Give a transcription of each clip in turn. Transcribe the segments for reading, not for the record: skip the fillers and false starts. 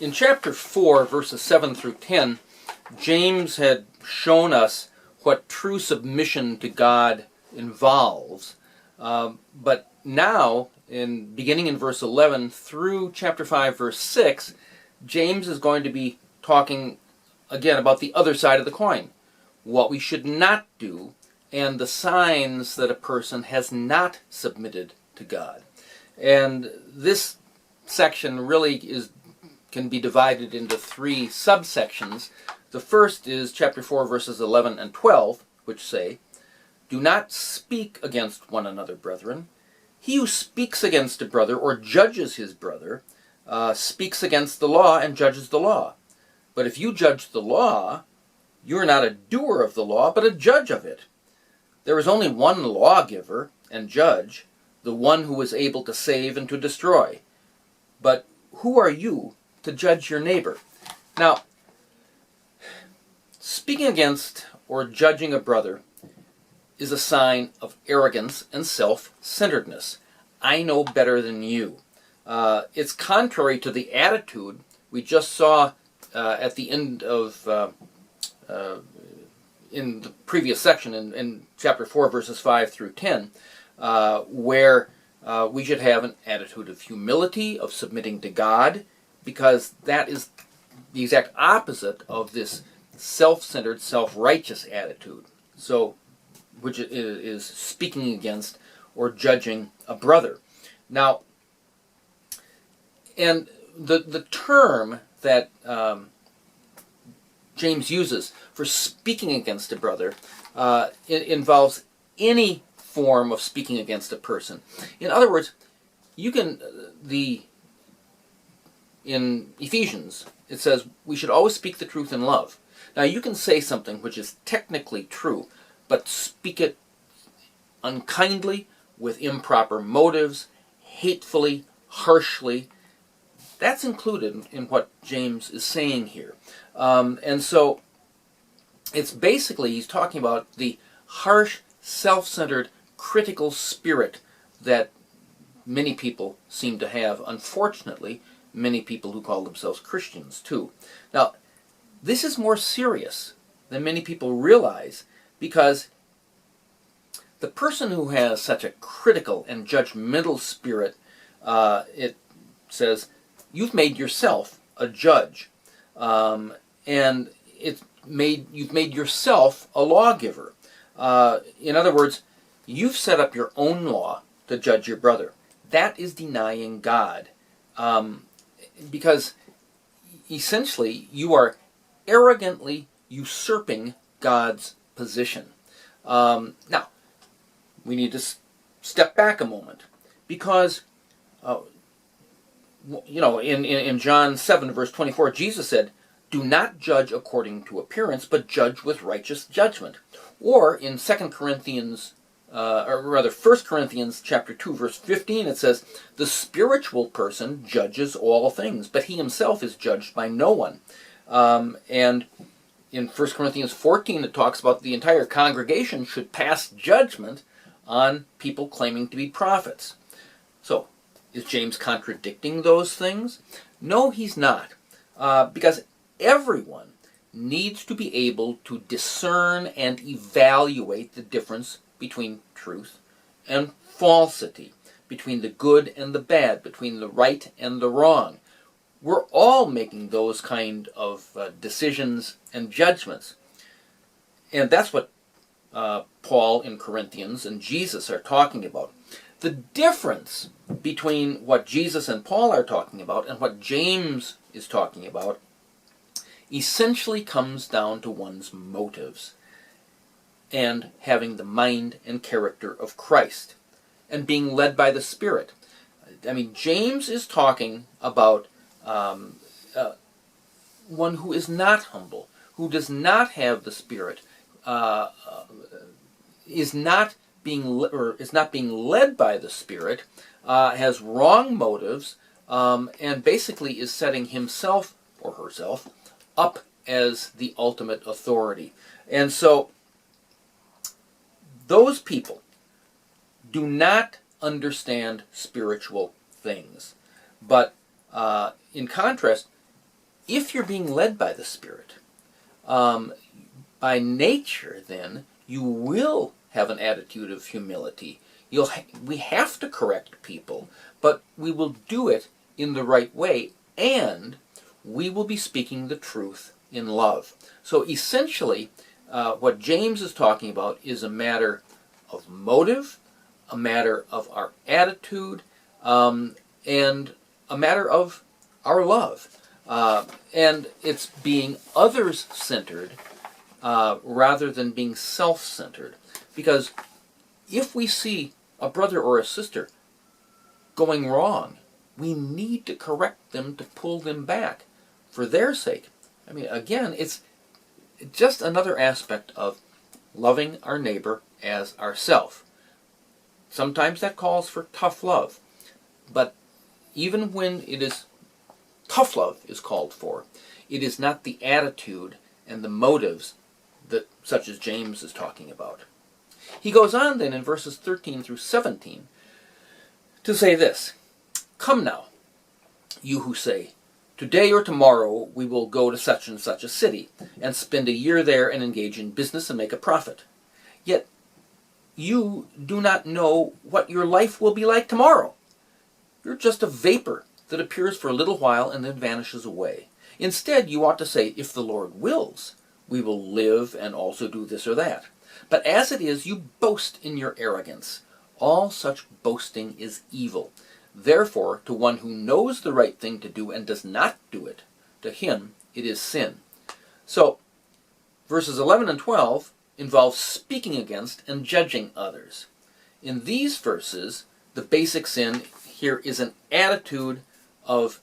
In chapter 4, verses 7 through 10, James had shown us what true submission to God involves. But now, beginning in verse 11 through chapter 5, verse 6, James is going to be talking again about the other side of the coin, what we should not do, and the signs that a person has not submitted to God. And this section really can be divided into three subsections. The first is chapter 4, verses 11 and 12, which say, "Do not speak against one another, brethren. He who speaks against a brother or judges his brother speaks against the law and judges the law. But if you judge the law, you are not a doer of the law, but a judge of it. There is only one lawgiver and judge, the one who is able to save and to destroy. But who are you to judge your neighbor?" Now, speaking against or judging a brother is a sign of arrogance and self-centeredness. I know better than you. It's contrary to the attitude we just saw at the end of in the previous section in chapter 4, verses 5 through 10, where we should have an attitude of humility, of submitting to God, because that is the exact opposite of this self-centered, self-righteous attitude. So, which is speaking against or judging a brother. Now, and the term that James uses for speaking against a brother it involves any form of speaking against a person. In other words, you can in Ephesians it says we should always speak the truth in love. Now you can say something which is technically true, but speak it unkindly, with improper motives, hatefully, harshly. That's included in what James is saying here. And so it's basically, he's talking about the harsh, self-centered, critical spirit that many people seem to have. Unfortunately, many people who call themselves Christians too. Now, this is more serious than many people realize, because the person who has such a critical and judgmental spirit, it says, you've made yourself a judge, and you've made yourself a lawgiver. In other words, you've set up your own law to judge your brother. That is denying God, because essentially you are arrogantly usurping God's position. Now, we need to step back a moment, because in John 7, verse 24, Jesus said, "Do not judge according to appearance, but judge with righteous judgment." Or in 1 Corinthians chapter 2, verse 15, it says, "The spiritual person judges all things, but he himself is judged by no one." And in 1 Corinthians 14, it talks about the entire congregation should pass judgment on people claiming to be prophets. So, is James contradicting those things? No, he's not. Because everyone needs to be able to discern and evaluate the difference between truth and falsity, between the good and the bad, between the right and the wrong. We're all making those kind of decisions and judgments. And that's what Paul in Corinthians and Jesus are talking about. The difference between what Jesus and Paul are talking about and what James is talking about essentially comes down to one's motives and having the mind and character of Christ and being led by the Spirit. I mean, James is talking about one who is not humble, who does not have the Spirit, is not being led by the Spirit, has wrong motives, and basically is setting himself or herself up as the ultimate authority. And so those people do not understand spiritual things. But in contrast, if you're being led by the Spirit, by nature, then, you will have an attitude of humility. We have to correct people, but we will do it in the right way, and we will be speaking the truth in love. So essentially, what James is talking about is a matter of motive, a matter of our attitude, and a matter of our love. And it's being others-centered rather than being self-centered. Because if we see a brother or a sister going wrong, we need to correct them to pull them back for their sake. I mean, again, it's just another aspect of loving our neighbor as ourself. Sometimes that calls for tough love, but even when it is tough love is called for, it is not the attitude and the motives that such as James is talking about. He goes on then in verses 13 through 17 to say this, "Come now, you who say, 'Today or tomorrow we will go to such and such a city, and spend a year there and engage in business and make a profit. Yet you do not know what your life will be like tomorrow. You're just a vapor that appears for a little while and then vanishes away. Instead, you ought to say, if the Lord wills, we will live and also do this or that. But as it is, you boast in your arrogance. All such boasting is evil. Therefore, to one who knows the right thing to do and does not do it, to him it is sin." So, verses 11 and 12 involve speaking against and judging others. In these verses, the basic sin here is an attitude of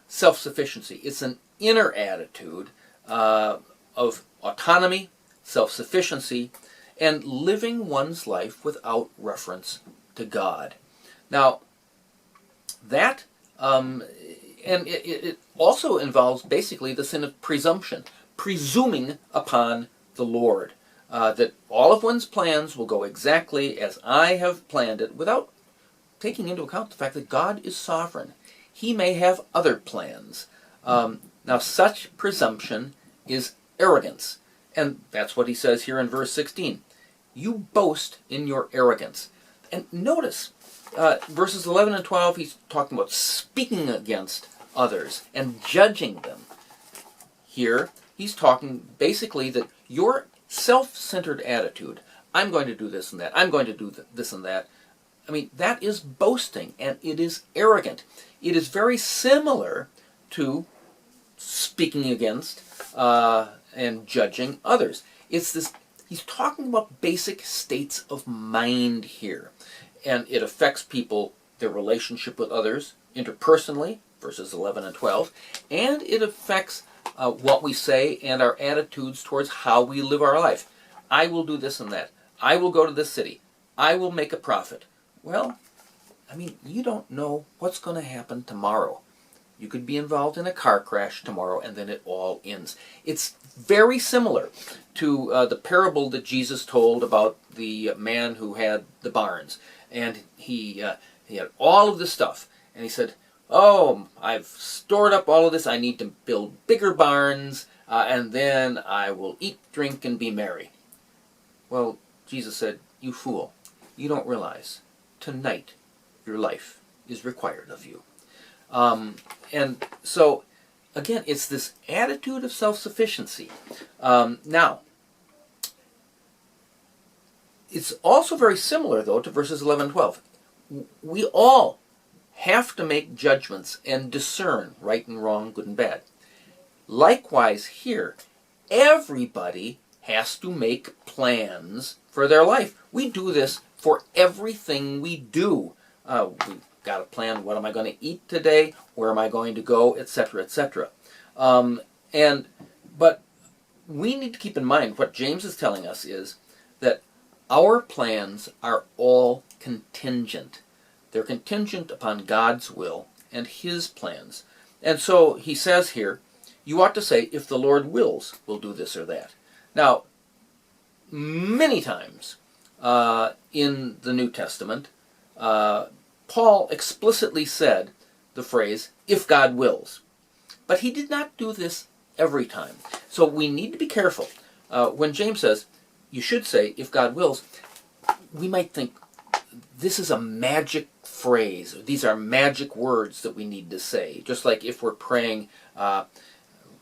self-sufficiency. It's an inner attitude of autonomy, self-sufficiency, and living one's life without reference to God. Now, that, and it also involves basically the sin of presumption, presuming upon the Lord, that all of one's plans will go exactly as I have planned it, without taking into account the fact that God is sovereign. He may have other plans. Now, such presumption is arrogance. And that's what he says here in verse 16. You boast in your arrogance. And notice, verses 11 and 12, he's talking about speaking against others and judging them. Here, he's talking basically that your self-centered attitude, I'm going to do this and that, I'm going to do this and that, I mean, that is boasting, and it is arrogant. It is very similar to speaking against and judging others. It's this. He's talking about basic states of mind here, and it affects people, their relationship with others, interpersonally, verses 11 and 12, and it affects what we say and our attitudes towards how we live our life. I will do this and that. I will go to this city. I will make a profit. Well, I mean, you don't know what's going to happen tomorrow. You could be involved in a car crash tomorrow, and then it all ends. It's very similar to the parable that Jesus told about the man who had the barns. And he had all of this stuff. And he said, oh, I've stored up all of this. I need to build bigger barns, and then I will eat, drink, and be merry. Well, Jesus said, you fool, you don't realize tonight your life is required of you. And so, again, it's this attitude of self-sufficiency. Now, it's also very similar, though, to verses 11 and 12. We all have to make judgments and discern right and wrong, good and bad. Likewise here, everybody has to make plans for their life. We do this for everything we do. We've got to plan, what am I going to eat today? Where am I going to go? Etc., etc. But we need to keep in mind what James is telling us is that our plans are all contingent. They're contingent upon God's will and His plans. And so he says here, you ought to say, if the Lord wills, we'll do this or that. Now, many times in the New Testament, Paul explicitly said the phrase, if God wills. But he did not do this every time. So we need to be careful. When James says, you should say, if God wills, we might think this is a magic phrase. These are magic words that we need to say. Just like if we're praying,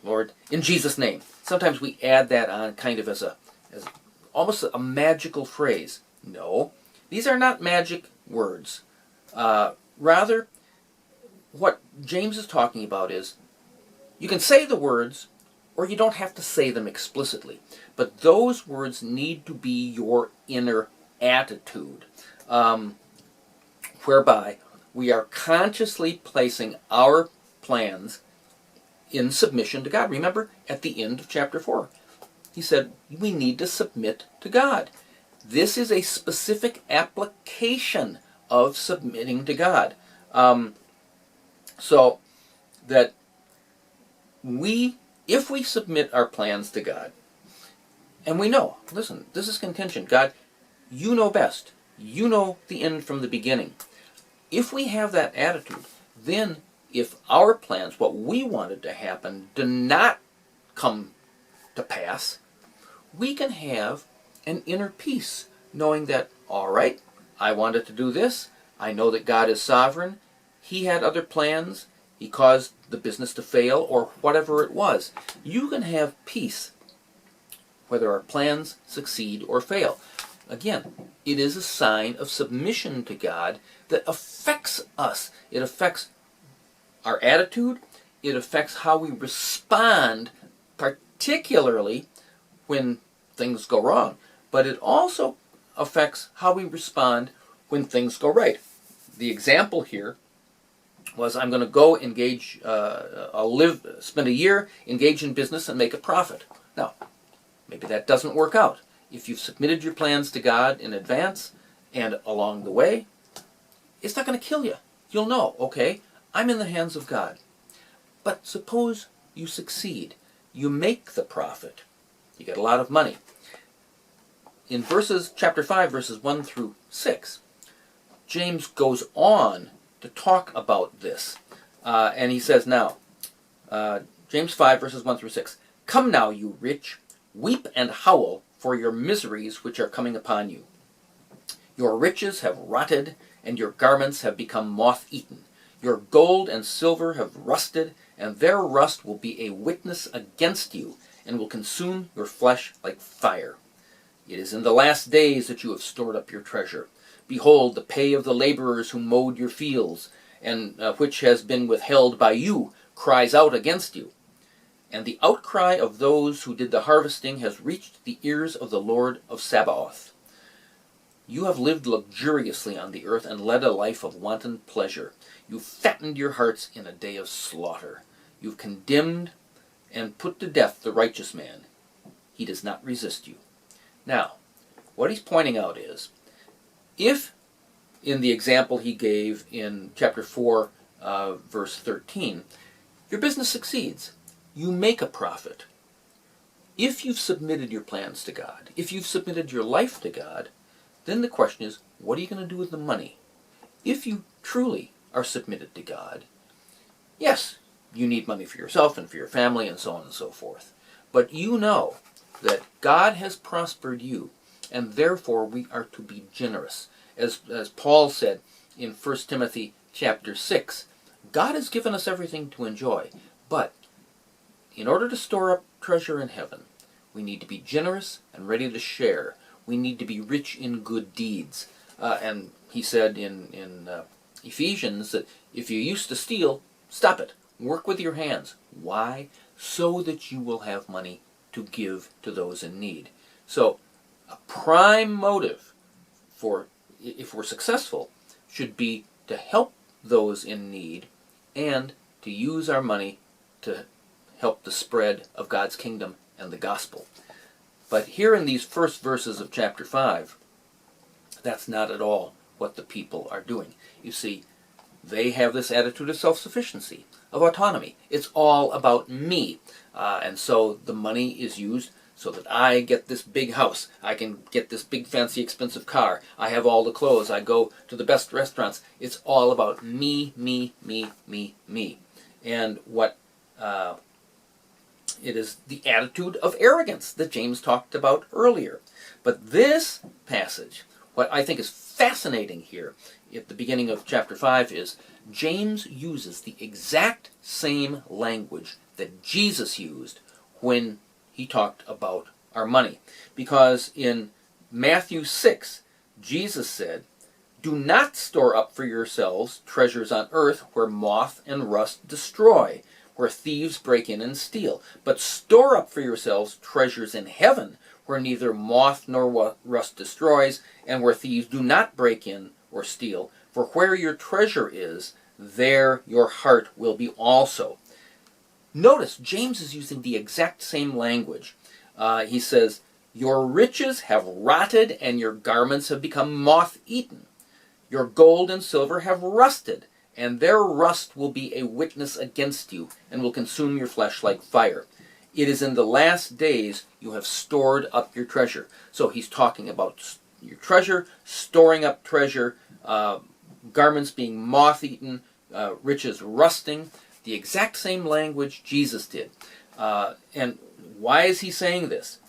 Lord, in Jesus' name. Sometimes we add that on kind of as almost a magical phrase. No, these are not magic words. Rather, what James is talking about is you can say the words or you don't have to say them explicitly. But those words need to be your inner attitude, whereby we are consciously placing our plans in submission to God. Remember, at the end of chapter 4, he said we need to submit to God. This is a specific application of submitting to God. So that if we submit our plans to God, and we know, listen, this is contention. God, you know best. You know the end from the beginning. If we have that attitude, then if our plans, what we wanted to happen, do not come to pass, we can have an inner peace, knowing that, all right, I wanted to do this. I know that God is sovereign. He had other plans. He caused the business to fail, or whatever it was. You can have peace, whether our plans succeed or fail. Again, it is a sign of submission to God that affects us. It affects our attitude. It affects how we respond, particularly when things go wrong. But it also affects how we respond when things go right. The example here was, I'm going to go engage, spend a year, engage in business and make a profit. Now, maybe that doesn't work out. If you've submitted your plans to God in advance and along the way, it's not going to kill you. You'll know, okay, I'm in the hands of God. But suppose you succeed. You make the profit. You get a lot of money. In chapter 5, verses 1 through 6, James goes on to talk about this. And he says now, James 5, verses 1 through 6, "Come now, you rich, weep and howl for your miseries which are coming upon you. Your riches have rotted, and your garments have become moth-eaten. Your gold and silver have rusted, and their rust will be a witness against you, and will consume your flesh like fire. It is in the last days that you have stored up your treasure. Behold, the pay of the laborers who mowed your fields, and which has been withheld by you, cries out against you. And the outcry of those who did the harvesting has reached the ears of the Lord of Sabaoth. You have lived luxuriously on the earth and led a life of wanton pleasure. You fattened your hearts in a day of slaughter. You've condemned and put to death the righteous man. He does not resist you." Now, what he's pointing out is, if in the example he gave in chapter 4, verse 13, your business succeeds, you make a profit. If you've submitted your plans to God, if you've submitted your life to God, then the question is, what are you going to do with the money? If you truly are submitted to God, yes, you need money for yourself and for your family and so on and so forth. But you know that God has prospered you, and therefore we are to be generous. As Paul said in 1 Timothy chapter 6, God has given us everything to enjoy, but in order to store up treasure in heaven, we need to be generous and ready to share. We need to be rich in good deeds. And he said in Ephesians that if you used to steal, stop it. Work with your hands. Why? So that you will have money to give to those in need. So a prime motive for, if we're successful, should be to help those in need and to use our money to help the spread of God's kingdom and the gospel. But here in these first verses of chapter 5, that's not at all what the people are doing. You see, they have this attitude of self-sufficiency, of autonomy. It's all about me. And so the money is used so that I get this big house. I can get this big, fancy, expensive car. I have all the clothes. I go to the best restaurants. It's all about me, me, me, me, me. And what It is the attitude of arrogance that James talked about earlier. But this passage, what I think is fascinating here at the beginning of chapter 5 is James uses the exact same language that Jesus used when he talked about our money. Because in Matthew 6, Jesus said, "Do not store up for yourselves treasures on earth where moth and rust destroy, where thieves break in and steal. But store up for yourselves treasures in heaven, where neither moth nor rust destroys, and where thieves do not break in or steal. For where your treasure is, there your heart will be also." Notice, James is using the exact same language. He says, "Your riches have rotted, and your garments have become moth-eaten. Your gold and silver have rusted, and their rust will be a witness against you, and will consume your flesh like fire. It is in the last days you have stored up your treasure." So he's talking about your treasure, storing up treasure, garments being moth-eaten, riches rusting. The exact same language Jesus did. And why is he saying this?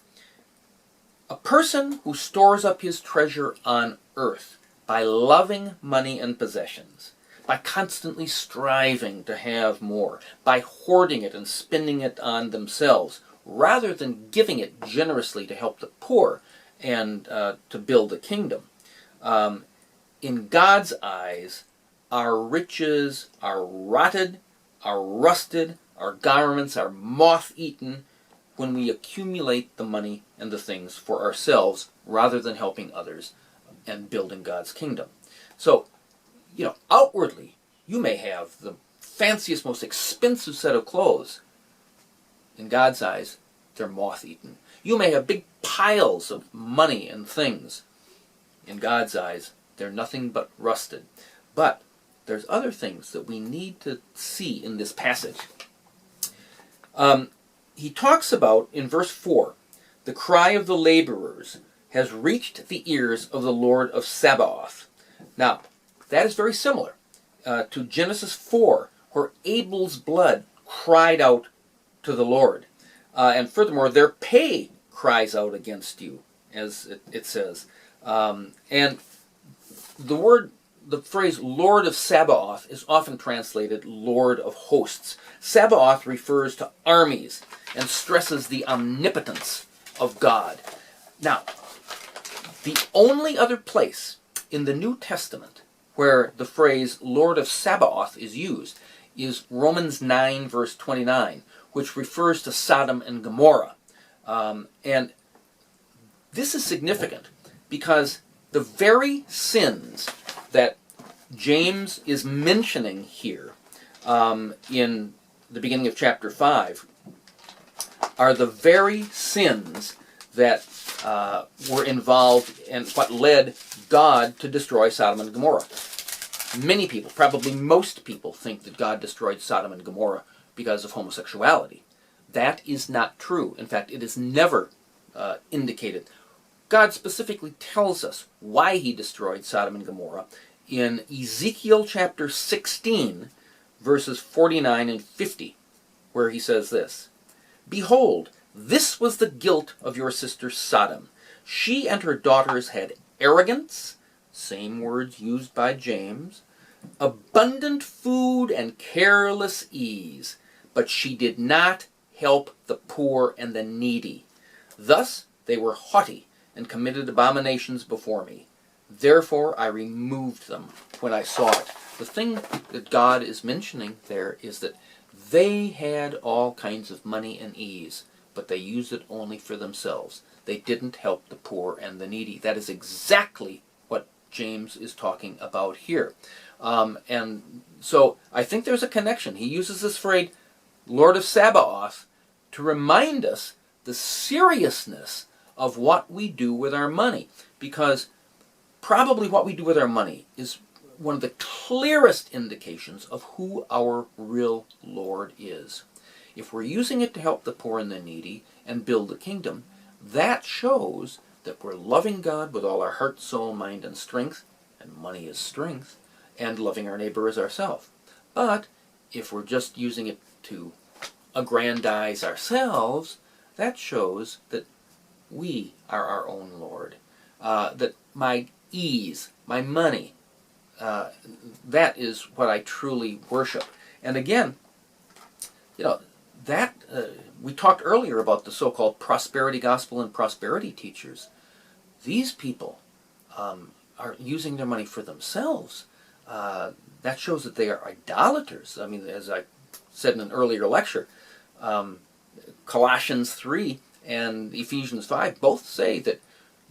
A person who stores up his treasure on earth by loving money and possessions, by constantly striving to have more, by hoarding it and spending it on themselves, rather than giving it generously to help the poor and to build a kingdom. In God's eyes, our riches are rotted, are rusted, our garments are moth-eaten when we accumulate the money and the things for ourselves rather than helping others and building God's kingdom. So, outwardly, you may have the fanciest, most expensive set of clothes. In God's eyes, they're moth-eaten. You may have big piles of money and things. In God's eyes, they're nothing but rusted. But there's other things that we need to see in this passage. He talks about, in verse 4, the cry of the laborers has reached the ears of the Lord of Sabaoth. Now, that is very similar to Genesis 4, where Abel's blood cried out to the Lord. And furthermore, their pay cries out against you, as it says. And the phrase Lord of Sabaoth is often translated Lord of Hosts. Sabaoth refers to armies and stresses the omnipotence of God. Now, the only other place in the New Testament where the phrase Lord of Sabaoth is used is Romans 9, verse 29, which refers to Sodom and Gomorrah. And this is significant because the very sins that James is mentioning here in the beginning of chapter 5 are the very sins that were involved in what led God to destroy Sodom and Gomorrah. Many people, probably most people, think that God destroyed Sodom and Gomorrah because of homosexuality. That is not true. In fact, it is never indicated. God specifically tells us why he destroyed Sodom and Gomorrah in Ezekiel chapter 16, verses 49 and 50, where he says this, "Behold, this was the guilt of your sister Sodom. She and her daughters had arrogance," same words used by James, "abundant food and careless ease, but she did not help the poor and the needy. Thus they were haughty and committed abominations before me. Therefore I removed them when I saw it." The thing that God is mentioning there is that they had all kinds of money and ease, but they used it only for themselves. They didn't help the poor and the needy. That is exactly what James is talking about here. And so I think there's a connection. He uses this phrase, Lord of Sabaoth, to remind us the seriousness of what we do with our money. Because probably what we do with our money is one of the clearest indications of who our real Lord is. If we're using it to help the poor and the needy and build the kingdom, that shows that we're loving God with all our heart, soul, mind, and strength, and money is strength, and loving our neighbor as ourselves. But if we're just using it to aggrandize ourselves, that shows that we are our own Lord. That my ease, my money, that is what I truly worship. And again, that we talked earlier about the so-called prosperity gospel and prosperity teachers. These people are using their money for themselves. That shows that they are idolaters. I mean, as I said in an earlier lecture, Colossians 3 and Ephesians 5 both say that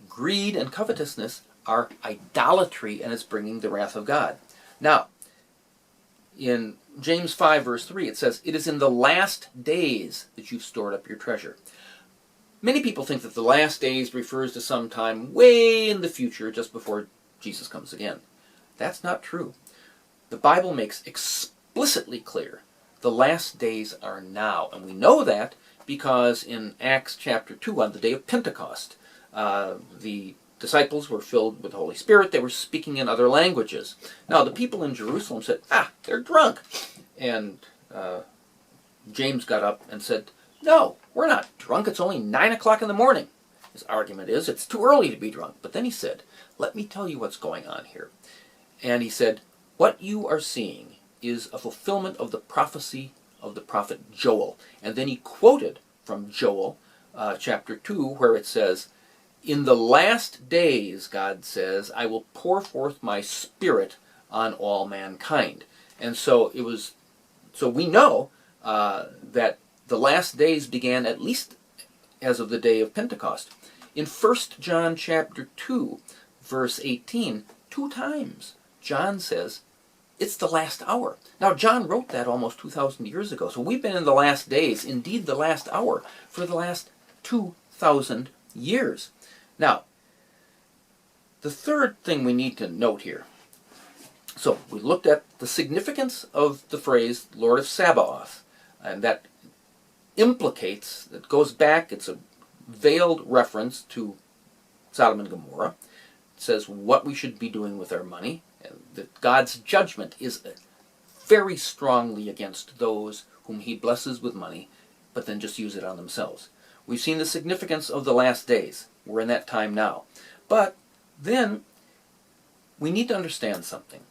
greed and covetousness are idolatry and it's bringing the wrath of God. Now, in James 5 verse 3 it says, "It is in the last days that you've stored up your treasure." Many people think that the last days refers to some time way in the future, just before Jesus comes again. That's not true. The Bible makes explicitly clear the last days are now. And we know that because in Acts chapter 2, on the day of Pentecost, the disciples were filled with the Holy Spirit. They were speaking in other languages. Now, the people in Jerusalem said, they're drunk. And James got up and said, "No, we're not drunk. It's only 9 o'clock in the morning." His argument is, it's too early to be drunk. But then he said, "Let me tell you what's going on here." And he said, "What you are seeing is a fulfillment of the prophecy of the prophet Joel." And then he quoted from Joel chapter 2, where it says, "In the last days, God says, I will pour forth my spirit on all mankind." And so we know that the last days began at least as of the day of Pentecost. In 1 John chapter 2, verse 18, 2 times John says, it's the last hour. Now, John wrote that almost 2,000 years ago. So we've been in the last days, indeed the last hour, for the last 2,000 years. Now, the third thing we need to note here. So we looked at the significance of the phrase Lord of Sabaoth. And that implicates, that goes back, it's a veiled reference to Sodom and Gomorrah. It says what we should be doing with our money. That God's judgment is very strongly against those whom he blesses with money, but then just use it on themselves. We've seen the significance of the last days. We're in that time now. But then we need to understand something.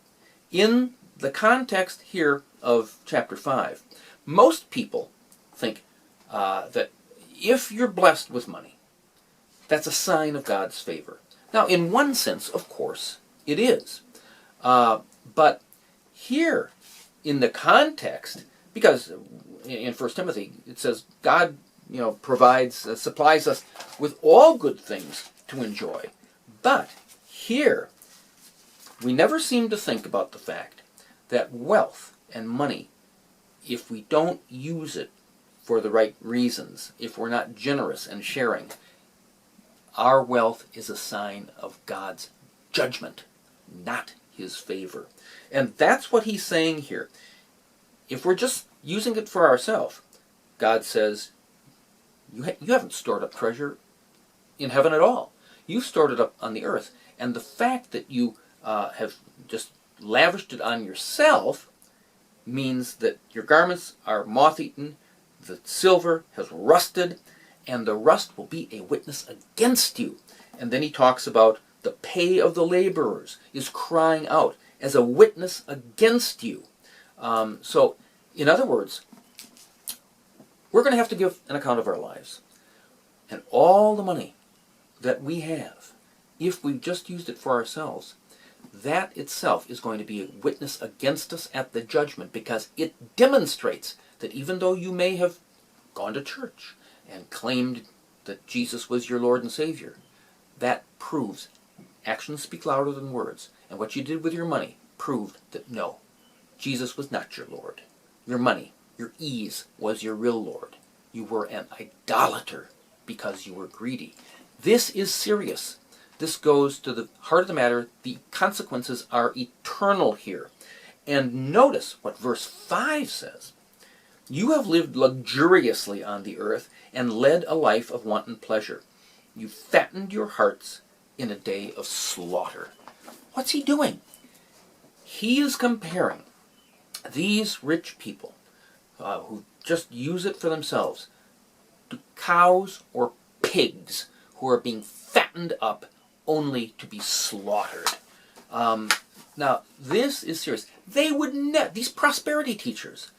In the context here of chapter 5, most people think that if you're blessed with money, that's a sign of God's favor. Now, in one sense, of course, it is. But here, in the context, because in 1 Timothy it says God, provides, supplies us with all good things to enjoy. But here, we never seem to think about the fact that wealth and money, if we don't use it for the right reasons, if we're not generous and sharing, our wealth is a sign of God's judgment, not his favor. And that's what he's saying here. If we're just using it for ourselves, God says, you haven't stored up treasure in heaven at all. You've stored it up on the earth. And the fact that you have just lavished it on yourself means that your garments are moth-eaten, the silver has rusted, and the rust will be a witness against you. And then he talks about the pay of the laborers is crying out as a witness against you. So, in other words, we're going to have to give an account of our lives. And all the money that we have, if we've just used it for ourselves, that itself is going to be a witness against us at the judgment, because it demonstrates that even though you may have gone to church and claimed that Jesus was your Lord and Savior, that proves actions speak louder than words. And what you did with your money proved that no, Jesus was not your Lord. Your money, your ease was your real Lord. You were an idolater because you were greedy. This is serious. This goes to the heart of the matter. The consequences are eternal here. And notice what verse 5 says. You have lived luxuriously on the earth and led a life of wanton pleasure. You fattened your hearts in a day of slaughter. What's he doing? He is comparing these rich people who just use it for themselves, to cows or pigs who are being fattened up only to be slaughtered. Now, this is serious. They would these prosperity teachers,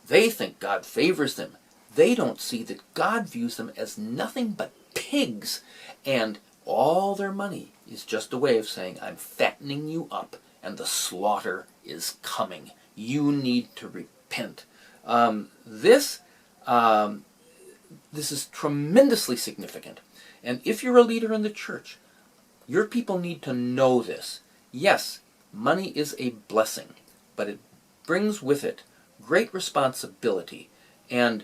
they think God favors them. They don't see that God views them as nothing but pigs, and all their money is just a way of saying, I'm fattening you up, and the slaughter is coming. You need to repent. This is tremendously significant. And if you're a leader in the church, your people need to know this. Yes, money is a blessing, but it brings with it great responsibility. And,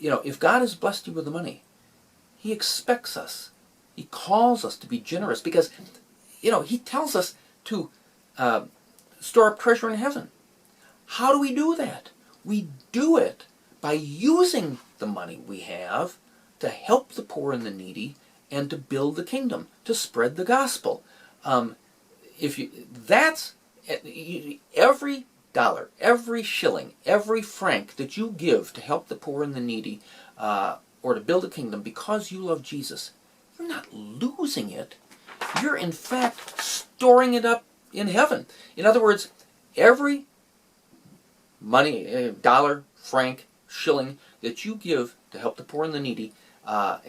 if God has blessed you with the money, He expects us. He calls us to be generous because, He tells us to store up treasure in heaven. How do we do that? We do it by using the money we have to help the poor and the needy and to build the kingdom, to spread the gospel. Every dollar, every shilling, every franc that you give to help the poor and the needy or to build a kingdom because you love Jesus, you're not losing it. You're in fact storing it up in heaven. In other words, every money, dollar, franc, shilling that you give to help the poor and the needy or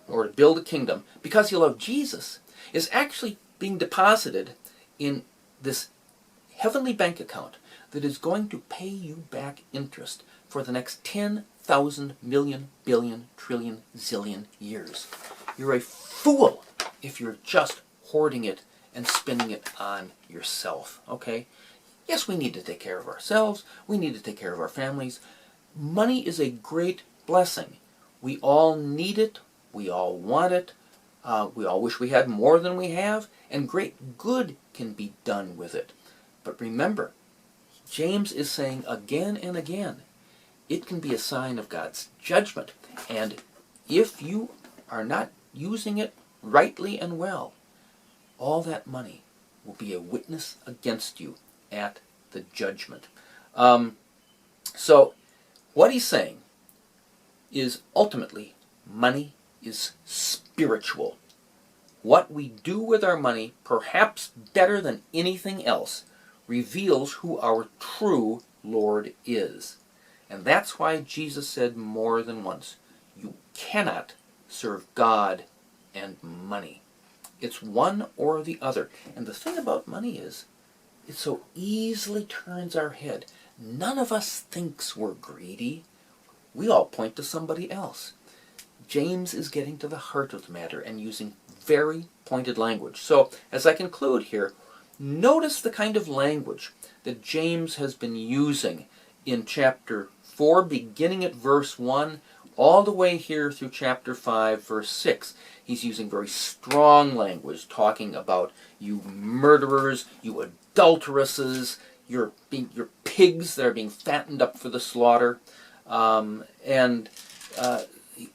to build a kingdom because you love Jesus is actually being deposited in this heavenly bank account that is going to pay you back interest for the next 10,000 million, billion, trillion, zillion years. You're a fool if you're just hoarding it and spending it on yourself, okay? Yes, we need to take care of ourselves. We need to take care of our families. Money is a great blessing. We all need it. We all want it. We all wish we had more than we have, and great good can be done with it. But remember, James is saying again and again, it can be a sign of God's judgment. And if you are not using it rightly and well, all that money will be a witness against you at the judgment. So what he's saying is ultimately money is spiritual. What we do with our money, perhaps better than anything else, reveals who our true Lord is. And that's why Jesus said more than once, you cannot serve God and money. It's one or the other. And the thing about money is, it so easily turns our head. None of us thinks we're greedy. We all point to somebody else. James is getting to the heart of the matter and using very pointed language. So, as I conclude here, notice the kind of language that James has been using in chapter 4, beginning at verse 1, all the way here through chapter 5, verse 6. He's using very strong language, talking about you murderers, you adulteresses, you're pigs that are being fattened up for the slaughter.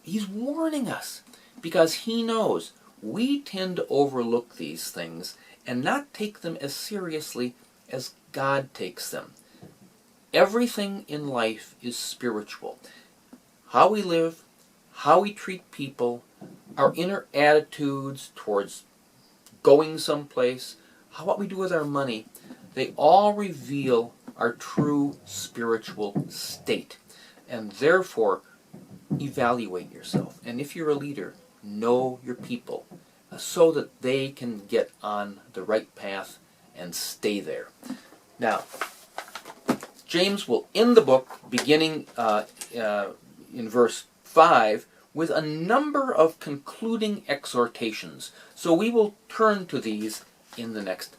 He's warning us because he knows we tend to overlook these things and not take them as seriously as God takes them. Everything in life is spiritual. How we live, how we treat people, our inner attitudes towards going someplace, what we do with our money, they all reveal our true spiritual state. And therefore, evaluate yourself. And if you're a leader, know your people so that they can get on the right path and stay there. Now, James will end the book beginning in verse 5 with a number of concluding exhortations. So we will turn to these in the next